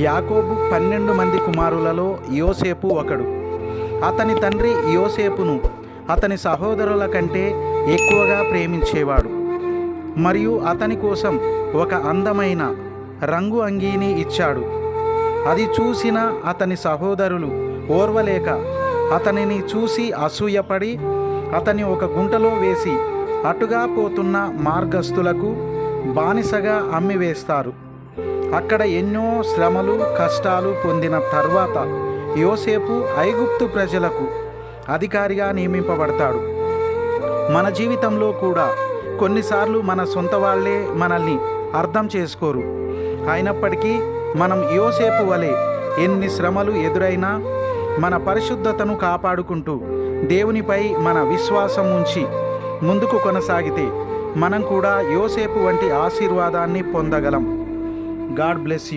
యాకోబు 12 మంది కుమారులలో యోసేపు ఒకడు. అతని తండ్రి యోసేపును అతని సహోదరుల కంటే ఎక్కువగా ప్రేమించేవాడు మరియు అతని కోసం ఒక అందమైన రంగు అంగీని ఇచ్చాడు. అది చూసిన అతని సహోదరులు ఓర్వలేక అతనిని చూసి అసూయపడి అతని ఒక గుంటలో వేసి అటుగా పోతున్న మార్గస్థులకు బానిసగా అమ్మివేస్తారు. అక్కడ ఎన్నో శ్రమలు కష్టాలు పొందిన తర్వాత యోసేపు ఐగుప్తు ప్రజలకు అధికారిగా నియమింపబడతాడు. మన జీవితంలో కూడా కొన్నిసార్లు మన సొంత వాళ్ళే మనల్ని అర్థం చేసుకోరు. అయినప్పటికీ మనం యోసేపు వలె ఎన్ని శ్రమలు ఎదురైనా మన పరిశుద్ధతను కాపాడుకుంటూ దేవునిపై మన విశ్వాసం ఉంచి ముందుకు కొనసాగితే మనం కూడా యోసేపు వంటి ఆశీర్వాదాన్ని పొందగలం. God bless you.